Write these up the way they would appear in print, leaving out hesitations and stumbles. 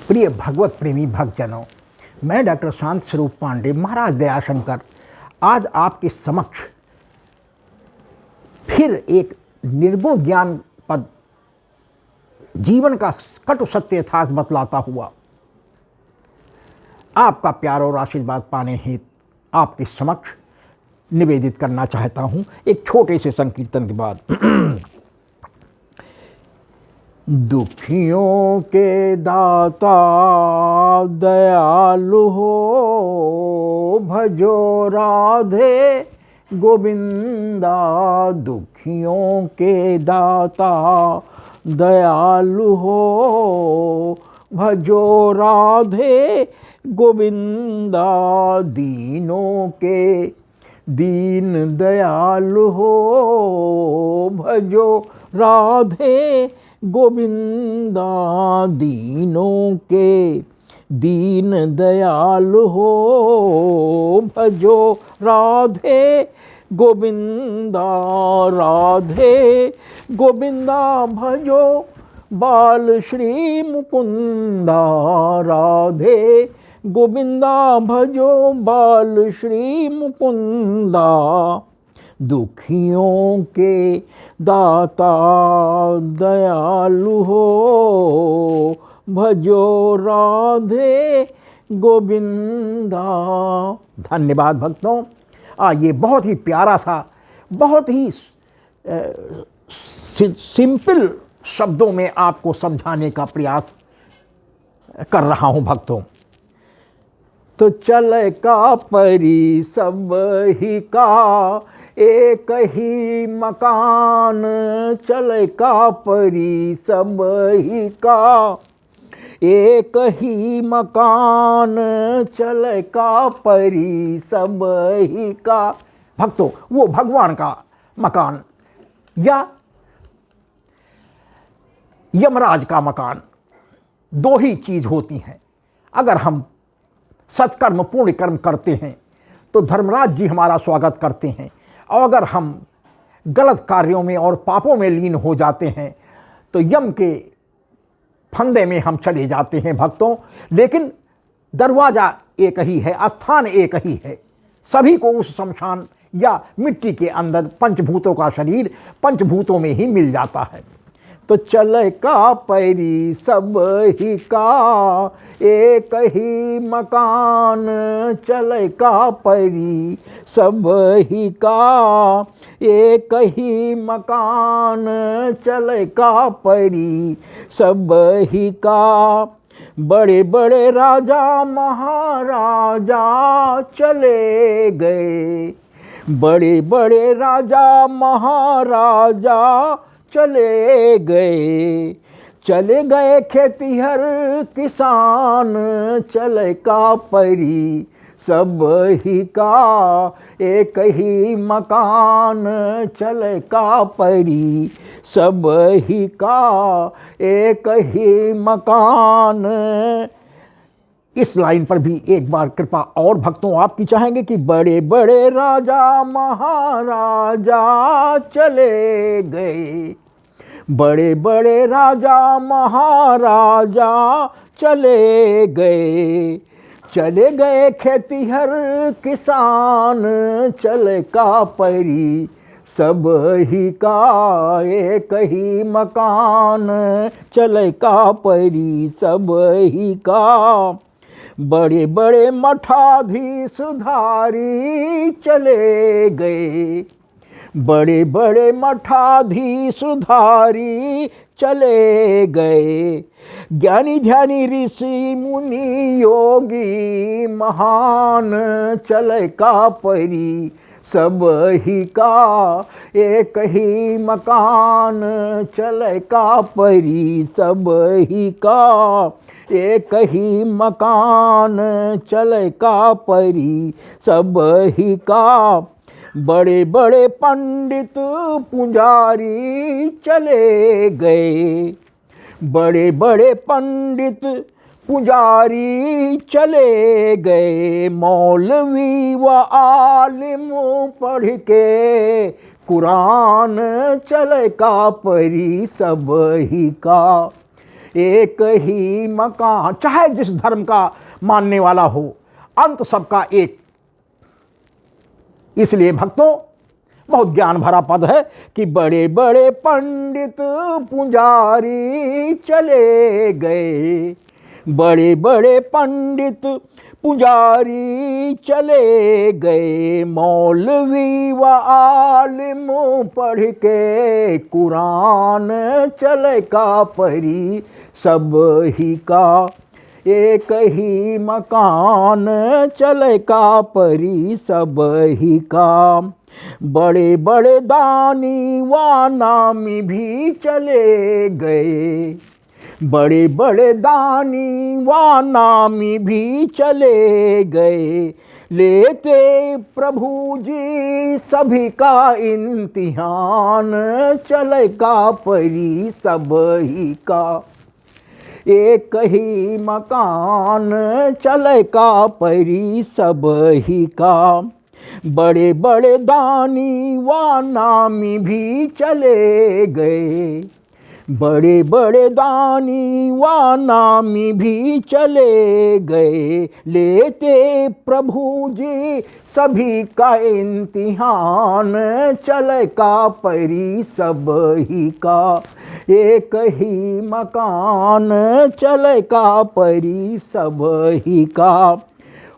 प्रिय भगवत प्रेमी भक्तजनों, मैं डॉक्टर शांत स्वरूप पांडे महाराज दयाशंकर आज आपके समक्ष फिर एक निर्गुण ज्ञान पद जीवन का कटु सत्य यथार्थ बतलाता हुआ आपका प्यार और आशीर्वाद पाने हेतु आपके समक्ष निवेदित करना चाहता हूं एक छोटे से संकीर्तन के बाद। दुखियों के दाता दयालु हो, भजो राधे गोविंदा। दुखियों के दाता दयालु हो, भजो राधे गोविंदा। दीनों के दीन दयालु हो, भजो राधे गोविंदा। दीनों के दीन दयालु हो, भजो राधे गोविंदा। राधे गोविंदा भजो बाल श्री मुकुंदा। राधे गोविंदा भजो बाल श्री मुकुंदा। दुखियों के दाता दयालु हो, भजो राधे गोविंदा। धन्यवाद भक्तों। ये बहुत ही प्यारा सा, बहुत ही सिंपल शब्दों में आपको समझाने का प्रयास कर रहा हूं भक्तों। तो चल का परी सब ही का एक ही मकान। चल का परी सब ही का एक ही मकान। चल का परी सब ही का। भक्तों, वो भगवान का मकान या यमराज का मकान, दो ही चीज होती हैं। अगर हम सत्कर्म पूर्ण कर्म करते हैं तो धर्मराज जी हमारा स्वागत करते हैं, और अगर हम गलत कार्यों में और पापों में लीन हो जाते हैं तो यम के फंदे में हम चले जाते हैं भक्तों। लेकिन दरवाज़ा एक ही है, स्थान एक ही है। सभी को उस शमशान या मिट्टी के अंदर पंचभूतों का शरीर पंचभूतों में ही मिल जाता है। तो चल का पैरी सब ही का एक ही मकान। चल का पैरी सब ही का एक ही मकान। चल का पैरी सब ही का। बड़े बड़े राजा महाराजा चले गए। बड़े बड़े राजा महाराजा चले गए। चले गए खेतिहर किसान। चले का परी सब ही का एक ही मकान। चले का परी सब ही का एक ही मकान। इस लाइन पर भी एक बार कृपा और भक्तों आपकी चाहेंगे कि बड़े बड़े राजा महाराजा चले गए। बड़े बड़े राजा महाराजा चले गए। चले गए खेतिहर किसान। चले का परी सब ही का एक ही मकान। चले का परी सब ही का। बड़े बड़े मठाधीश धारी चले गए। बड़े बड़े मठाधीश धारी चले गए। ज्ञानी ध्यानी ऋषि मुनि योगी महान। चले का परी सब ही का एक ही मकान। चले का परी सब ही का एक ही मकान। चले का परी सब ही का। बड़े बड़े पंडित पुजारी चले गए। बड़े बड़े पंडित पुजारी चले गए। मौलवी व आलिम पढ़ के कुरान चले का परी सब ही का। एक ही मकान, चाहे जिस धर्म का मानने वाला हो, अंत सबका एक। इसलिए भक्तों, बहुत ज्ञान भरा पद है कि बड़े बड़े पंडित पुजारी चले गए, बड़े बड़े पंडित पुजारी चले गए, मौलवी व आलिम पढ़ के कुरान चले का परी सब ही का, एक ही मकान चले का परी सब ही का। बड़े बड़े दानी व नामी भी चले गए, बड़े बड़े दानी व नामी भी चले गए, लेते प्रभु जी सभी का इम्तिहान चले का परी सब ही का, एक ही मकान चले का परी सब ही का। बड़े बड़े दानी व नामी भी चले गए, बड़े बड़े दानी व नामी भी चले गए, लेते प्रभु जी सभी का इम्तिहान चले का परी सब ही का, एक ही मकान चले का परी सब ही का।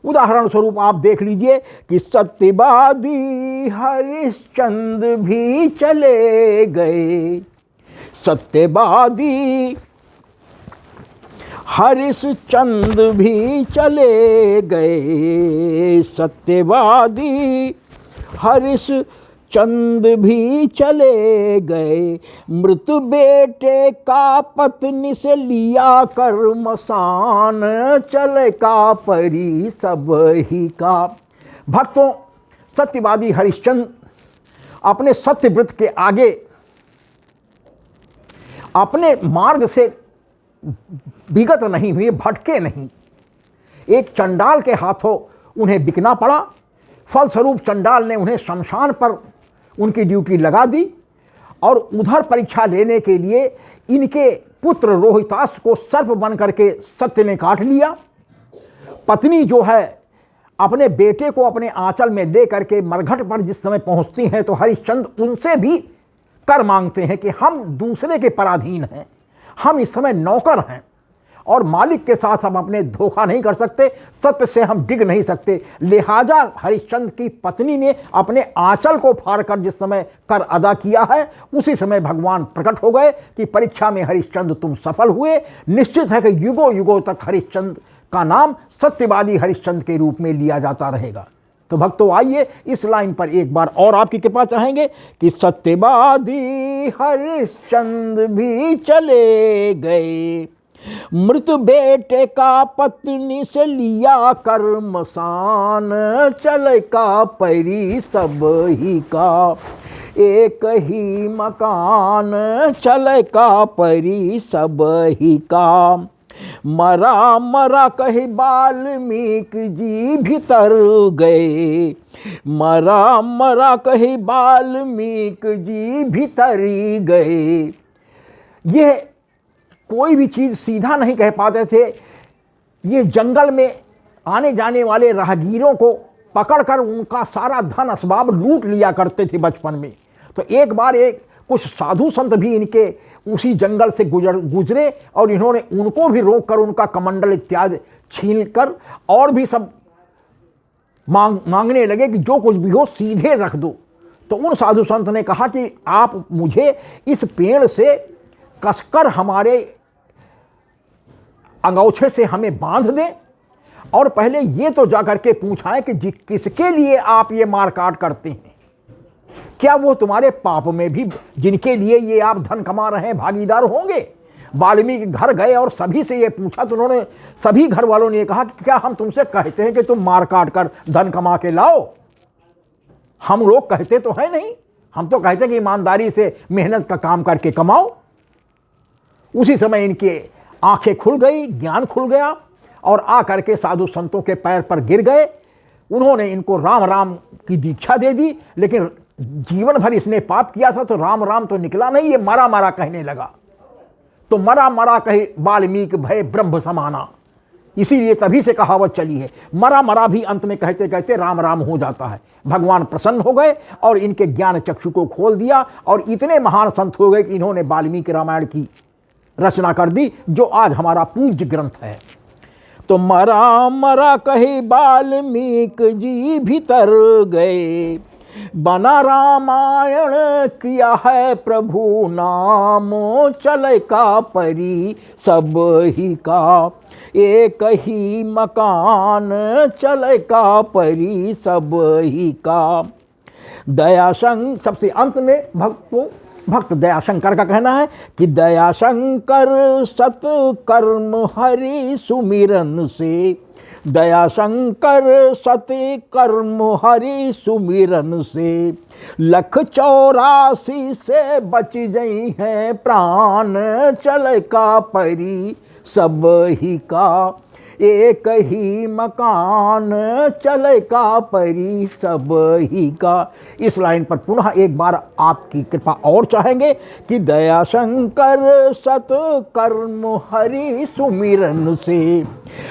उदाहरण स्वरूप आप देख लीजिए कि सत्यवादी हरिश्चंद्र भी चले गए, सत्यवादी हरिश्चंद्र भी चले गए, सत्यवादी हरिश्चंद्र भी चले गए, मृत बेटे का पत्नी से लिया कर मसान चले का परी सब ही का। भक्तों, सत्यवादी हरिश्चंद्र अपने सत्यव्रत के आगे अपने मार्ग से विगत नहीं हुए, भटके नहीं। एक चंडाल के हाथों उन्हें बिकना पड़ा। फलस्वरूप चंडाल ने उन्हें शमशान पर उनकी ड्यूटी लगा दी और उधर परीक्षा लेने के लिए इनके पुत्र रोहितास को सर्प बन करके सत्य ने काट लिया। पत्नी जो है अपने बेटे को अपने आंचल में ले करके मरघट पर जिस समय पहुंचती हैं तो हरिश्चंद्र उनसे भी कर मांगते हैं कि हम दूसरे के पराधीन हैं, हम इस समय नौकर हैं और मालिक के साथ हम अपने धोखा नहीं कर सकते, सत्य से हम डिग नहीं सकते। लिहाजा हरिश्चंद्र की पत्नी ने अपने आंचल को फाड़कर जिस समय कर अदा किया है, उसी समय भगवान प्रकट हो गए कि परीक्षा में हरिश्चंद्र तुम सफल हुए। निश्चित है कि युगों युगों तक हरिश्चंद्र का नाम सत्यवादी हरिश्चंद्र के रूप में लिया जाता रहेगा। तो भक्तों, आइए इस लाइन पर एक बार और आपकी कृपा चाहेंगे कि सत्यवादी हरिश्चंद्र भी चले गए, मृत बेटे का पत्नी से लिया कर मसान चले का परी सब ही का, एक ही मकान चले का परी सब ही का। मरा मरा कही वाल्मीकि जी भीतर गए, मरा मरा कही वाल्मीकि जी भीतरी गए। ये कोई भी चीज़ सीधा नहीं कह पाते थे। ये जंगल में आने जाने वाले राहगीरों को पकड़कर उनका सारा धन असबाब लूट लिया करते थे बचपन में। तो एक बार एक कुछ साधु संत भी इनके उसी जंगल से गुजरे और इन्होंने उनको भी रोककर उनका कमंडल इत्यादि छीन कर और भी सब मांगने लगे कि जो कुछ भी हो सीधे रख दो। तो उन साधु संत ने कहा कि आप मुझे इस पेड़ से कसकर हमारे अंगोछे से हमें बांध दें और पहले ये तो जाकर के पूछाएं कि किसके लिए आप ये मारकाट करते हैं, क्या वो तुम्हारे पाप में भी जिनके लिए ये आप धन कमा रहे हैं भागीदार होंगे। वाल्मीकि घर गए और सभी से ये पूछा तो उन्होंने सभी घर वालों ने कहा कि क्या हम तुमसे कहते हैं कि तुम मार काट कर धन कमा के लाओ, हम लोग कहते तो है नहीं, हम तो कहते हैं कि ईमानदारी से मेहनत का काम करके कमाओ। उसी समय इनके आंखें खुल गई, ज्ञान खुल गया और आ करके साधु संतों के पैर पर गिर गए। उन्होंने इनको राम राम की दीक्षा दे दी, लेकिन जीवन भर इसने पाप किया था तो राम राम तो निकला नहीं, ये मारा मारा कहने लगा। तो मरा मरा कहे वाल्मीकि भय ब्रह्म समाना। इसीलिए तभी से कहावत चली है, मरा मरा भी अंत में कहते कहते राम राम हो जाता है। भगवान प्रसन्न हो गए और इनके ज्ञान चक्षु को खोल दिया और इतने महान संत हो गए कि इन्होंने वाल्मीकि रामायण की रचना कर दी, जो आज हमारा पूज्य ग्रंथ है। तो मरा मरा कहे वाल्मीकि जी भीतर गए, बना रामायण किया है प्रभु नाम, चले का परी सब ही का, एक ही मकान चले का परी सब ही का। दयाशंकर, सबसे अंत में भक्त दयाशंकर का कहना है कि दयाशंकर सत कर्म हरि सुमिरन से, दयाशंकर सत्य कर्म हरि सुमिरन से, 184 से बच गई हैं प्राण, चले का परी सब ही का, एक ही मकान चले का परी सब ही का। इस लाइन पर पुनः एक बार आपकी कृपा और चाहेंगे कि दयाशंकर सत कर्म हरि सुमिरन से,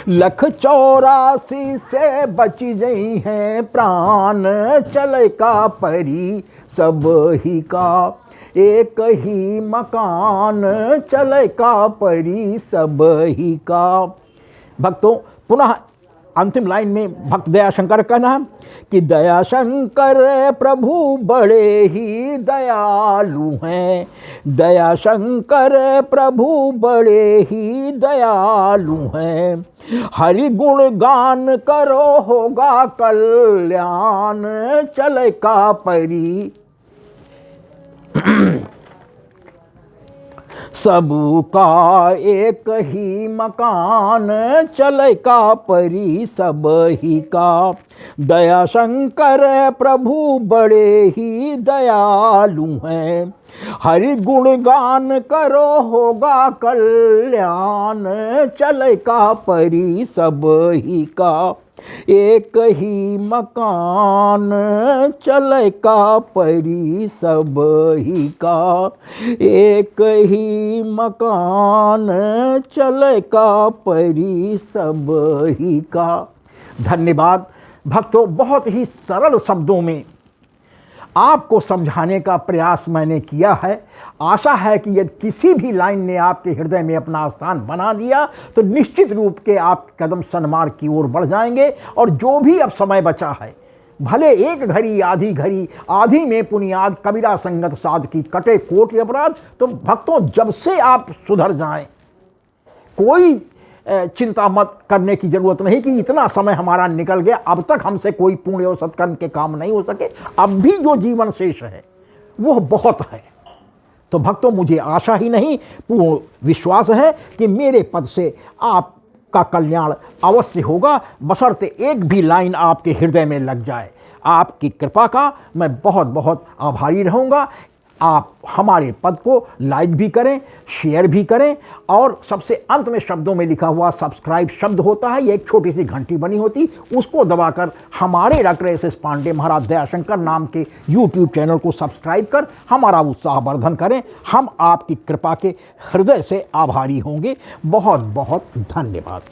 184 से बच गई हैं प्राण, चले का परी सब ही का, एक ही मकान चले का परी सब ही का। भक्तों, पुनः अंतिम लाइन में भक्त दयाशंकर का कहना है कि दयाशंकर प्रभु बड़े ही दयालु हैं, दयाशंकर प्रभु बड़े ही दयालु हैं, हरि गुण गान करो होगा कल्याण, चले का परी सबका एक ही मकान, चले का परी सब ही का। दयाशंकर प्रभु बड़े ही दयालु हैं, हरि गुण गान करो होगा कल्याण, चले का परी सब ही का, एक ही मकान चले का परी सब ही का, एक ही मकान चले का परी सब ही का। धन्यवाद भक्तों, बहुत ही सरल शब्दों में आपको समझाने का प्रयास मैंने किया है। आशा है कि यदि किसी भी लाइन ने आपके हृदय में अपना स्थान बना लिया तो निश्चित रूप के आप कदम सन्मार्ग की ओर बढ़ जाएंगे। और जो भी अब समय बचा है, भले एक घड़ी आधी घड़ी, आधी में पुनियाद कबीरा संगत साध की कटे कोट अपराध। तो भक्तों, जब से आप सुधर जाएं, कोई चिंता मत करने की जरूरत नहीं कि इतना समय हमारा निकल गया, अब तक हमसे कोई पुण्य और सत्कर्म के काम नहीं हो सके। अब भी जो जीवन शेष है वो बहुत है। तो भक्तों, मुझे आशा ही नहीं, पूर्ण विश्वास है कि मेरे पद से आपका कल्याण अवश्य होगा, बशर्ते एक भी लाइन आपके हृदय में लग जाए। आपकी कृपा का मैं बहुत बहुत आभारी रहूँगा। आप हमारे पद को लाइक भी करें, शेयर भी करें, और सबसे अंत में शब्दों में लिखा हुआ सब्सक्राइब शब्द होता है, ये एक छोटी सी घंटी बनी होती, उसको दबाकर हमारे डॉक्टर एस पांडे महाराज दयाशंकर नाम के यूट्यूब चैनल को सब्सक्राइब कर हमारा उत्साहवर्धन करें। हम आपकी कृपा के हृदय से आभारी होंगे। बहुत बहुत धन्यवाद।